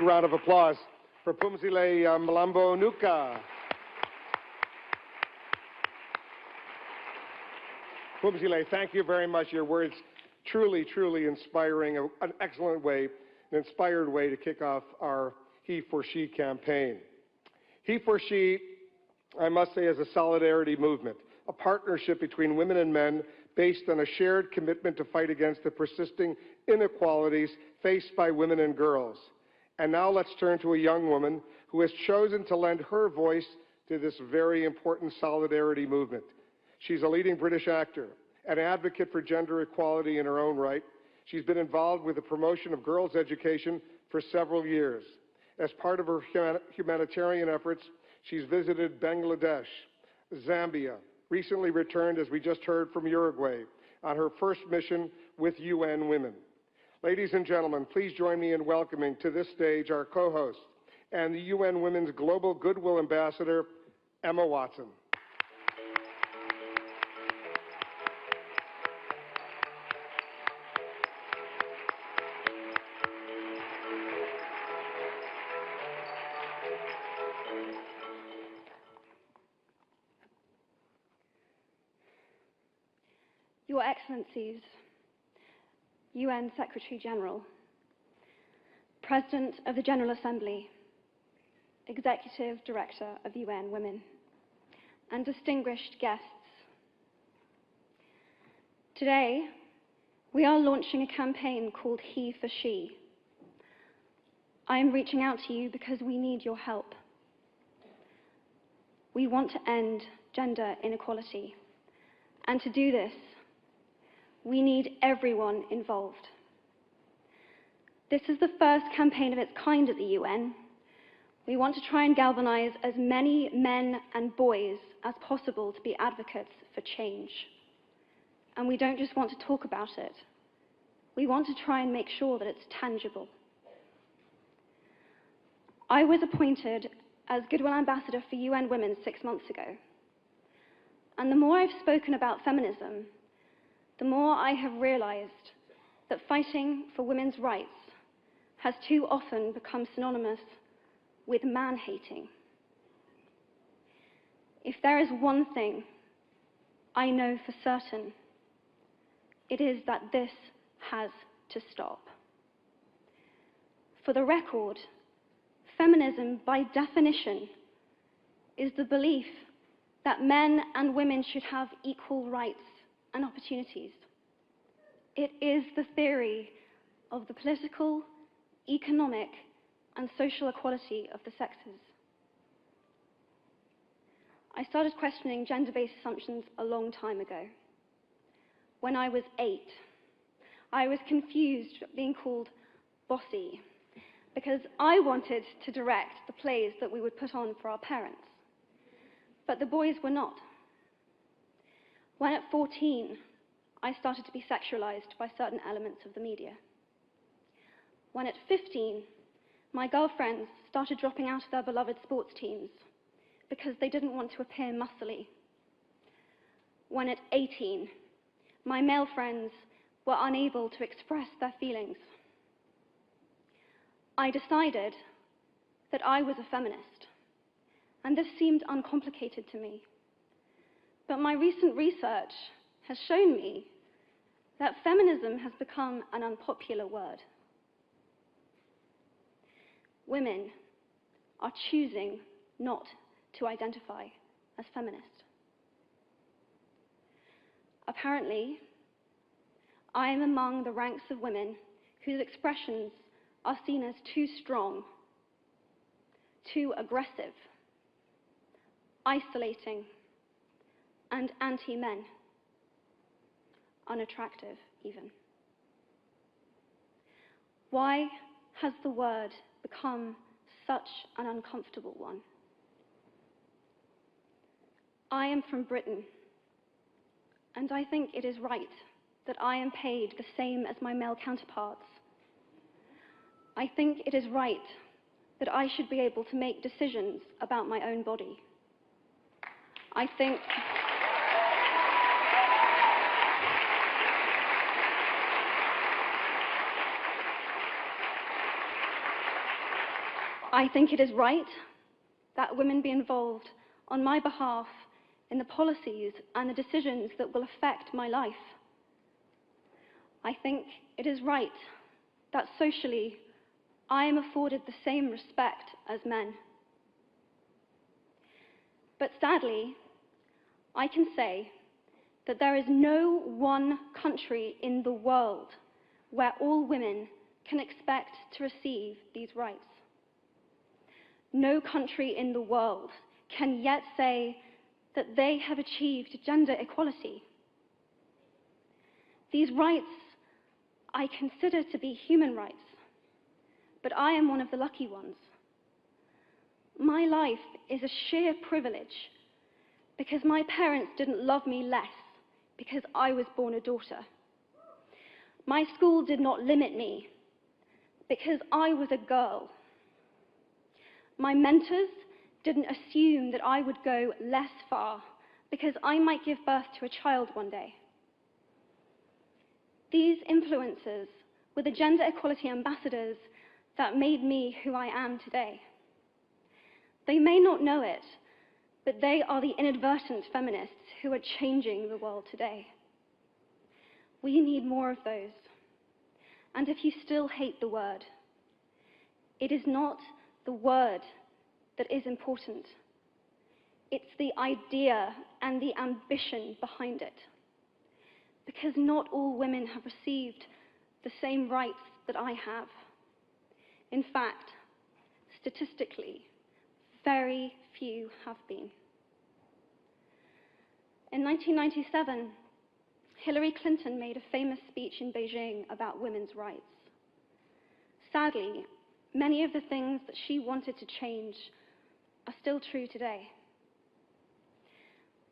round of applause for Pumzile Mlambo Nuka. Pumzile, thank you very much. Your words truly, truly inspiring, an excellent way, an inspired way to kick off our HeForShe campaign. HeForShe, I must say, is a solidarity movement, a partnership between women and men based on a shared commitment to fight against the persisting inequalities faced by women and girls. And now let's turn to a young woman who has chosen to lend her voice to this very important solidarity movement. She's a leading British actor, an advocate for gender equality in her own right. She's been involved with the promotion of girls' education for several years. As part of her humanitarian efforts, she's visited Bangladesh, Zambia, recently returned, as we just heard, from Uruguay on her first mission with UN Women. Ladies and gentlemen, please join me in welcoming to this stage our co-host and the UN Women's Global Goodwill Ambassador, Emma Watson. Your Excellencies, UN Secretary General, President of the General Assembly, Executive Director of UN Women, and distinguished guests. Today, we are launching a campaign called HeForShe. I am reaching out to you because we need your help. We want to end gender inequality, and to do this, we need everyone involved. This is the first campaign of its kind at the UN. We want to try and galvanize as many men and boys as possible to be advocates for change. And we don't just want to talk about it. We want to try and make sure that it's tangible. I was appointed as Goodwill Ambassador for UN Women 6 months ago. And the more I've spoken about feminism, the more I have realized that fighting for women's rights has too often become synonymous with man-hating. If there is one thing I know for certain, it is that this has to stop. For the record, feminism, by definition, is the belief that men and women should have equal rights and opportunities. It is the theory of the political, economic, and social equality of the sexes. I started questioning gender-based assumptions a long time ago. When I was 8, I was confused being called bossy because I wanted to direct the plays that we would put on for our parents, but the boys were not. When at 14, I started to be sexualized by certain elements of the media. When at 15, my girlfriends started dropping out of their beloved sports teams because they didn't want to appear muscly. When at 18, my male friends were unable to express their feelings. I decided that I was a feminist, and this seemed uncomplicated to me. But my recent research has shown me that feminism has become an unpopular word. Women are choosing not to identify as feminist. Apparently, I am among the ranks of women whose expressions are seen as too strong, too aggressive, isolating, and anti-men, unattractive even. Why has the word become such an uncomfortable one? I am from Britain, and I think it is right that I am paid the same as my male counterparts. I think it is right that I should be able to make decisions about my own body. I think I think it is right that women be involved on my behalf in the policies and the decisions that will affect my life. I think it is right that socially I am afforded the same respect as men. But sadly, I can say that there is no one country in the world where all women can expect to receive these rights. No country in the world can yet say that they have achieved gender equality. These rights I consider to be human rights, but I am one of the lucky ones. My life is a sheer privilege because my parents didn't love me less because I was born a daughter. My school did not limit me because I was a girl. My mentors didn't assume that I would go less far because I might give birth to a child one day. These influences were the gender equality ambassadors that made me who I am today. They may not know it, but they are the inadvertent feminists who are changing the world today. We need more of those. And if you still hate the word, it is not the word that is important. It's the idea and the ambition behind it. Because not all women have received the same rights that I have. In fact, statistically, very few have been. In 1997, Hillary Clinton made a famous speech in Beijing about women's rights. Sadly, many of the things that she wanted to change are still true today.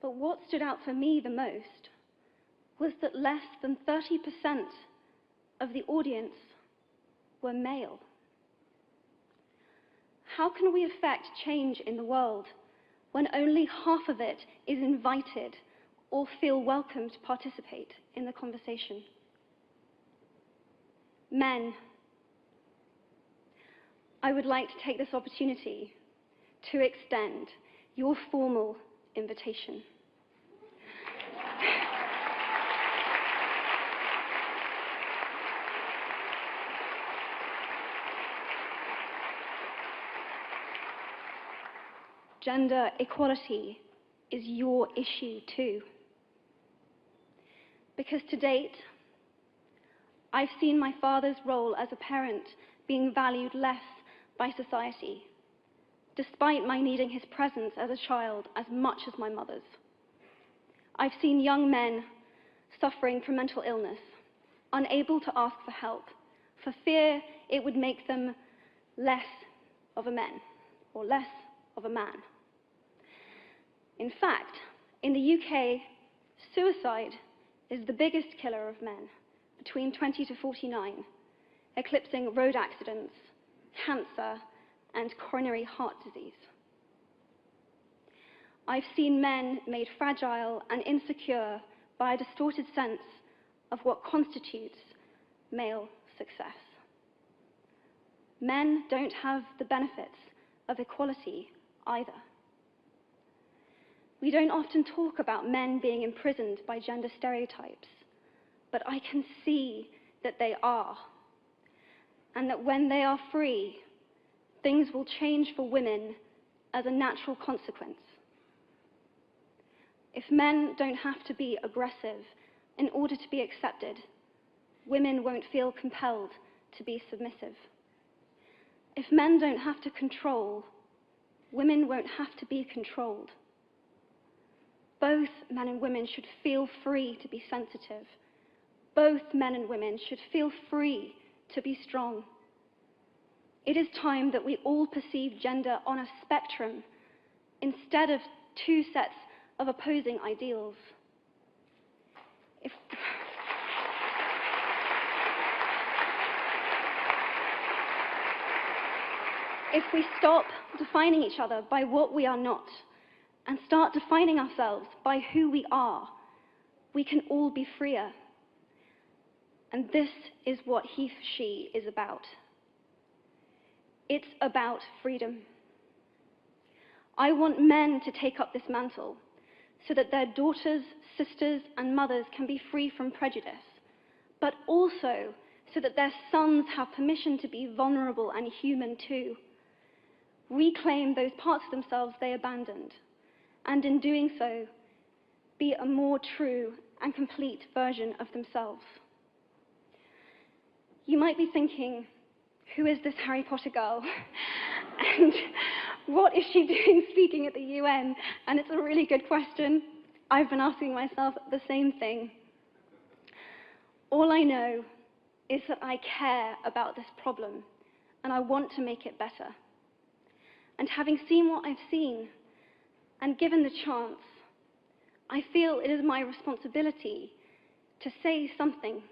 But what stood out for me the most was that less than 30% of the audience were male. How can we affect change in the world when only half of it is invited or feel welcome to participate in the conversation? Men, I would like to take this opportunity to extend your formal invitation. Gender equality is your issue too. Because to date, I've seen my father's role as a parent being valued less by society, despite my needing his presence as a child as much as my mother's. I've seen young men suffering from mental illness, unable to ask for help, for fear it would make them less of a man or less of a man. In fact, in the UK, suicide is the biggest killer of men between 20 to 49, eclipsing road accidents, cancer, and coronary heart disease. I've seen men made fragile and insecure by a distorted sense of what constitutes male success. Men don't have the benefits of equality either. We don't often talk about men being imprisoned by gender stereotypes, but I can see that they are, and that when they are free, things will change for women as a natural consequence. If men don't have to be aggressive in order to be accepted, women won't feel compelled to be submissive. If men don't have to control, women won't have to be controlled. Both men and women should feel free to be sensitive. Both men and women should feel free to be strong. It is time that we all perceive gender on a spectrum instead of two sets of opposing ideals. If we stop defining each other by what we are not and start defining ourselves by who we are, we can all be freer. And this is what HeForShe is about. It's about freedom. I want men to take up this mantle so that their daughters, sisters, and mothers can be free from prejudice, but also so that their sons have permission to be vulnerable and human too. Reclaim those parts of themselves they abandoned, and in doing so, be a more true and complete version of themselves. You might be thinking, who is this Harry Potter girl? And what is she doing speaking at the UN? And it's a really good question. I've been asking myself the same thing. All I know is that I care about this problem, and I want to make it better. And having seen what I've seen, and given the chance, I feel it is my responsibility to say something.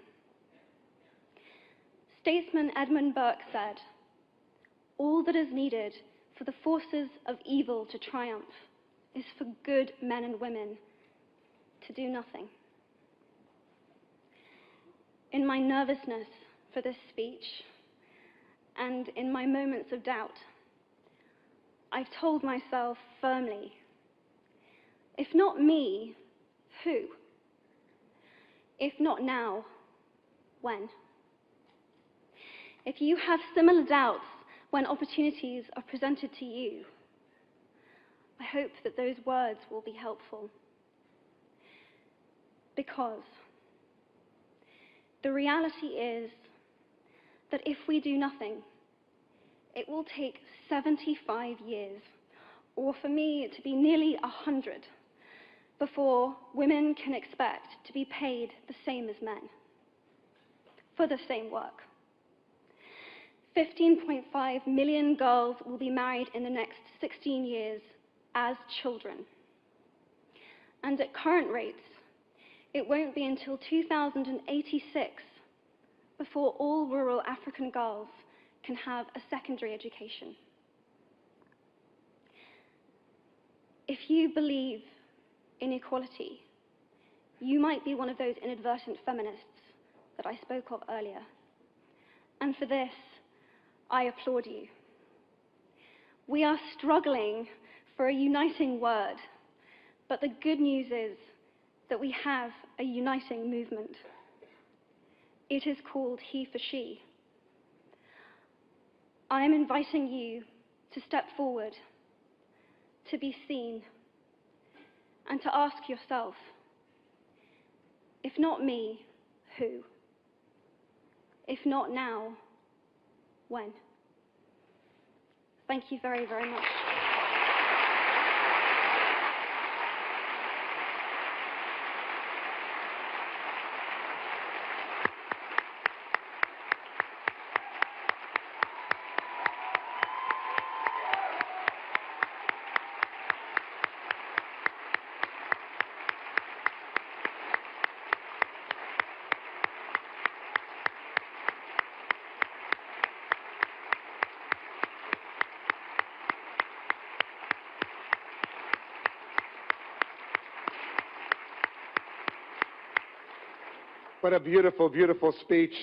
Statesman Edmund Burke said, "All that is needed for the forces of evil to triumph is for good men and women to do nothing." In my nervousness for this speech, and in my moments of doubt, I've told myself firmly, if not me, who? If not now, when? If you have similar doubts when opportunities are presented to you, I hope that those words will be helpful. Because the reality is that if we do nothing, it will take 75 years, or for me to be nearly 100, before women can expect to be paid the same as men for the same work. 15.5 million girls will be married in the next 16 years as children. And at current rates, it won't be until 2086 before all rural African girls can have a secondary education. If you believe in equality, you might be one of those inadvertent feminists that I spoke of earlier. And for this, I applaud you. We are struggling for a uniting word, but the good news is that we have a uniting movement. It is called HeForShe. I am inviting you to step forward, to be seen, and to ask yourself, if not me, who? If not now, when? Thank you very, very much. What a beautiful, beautiful speech.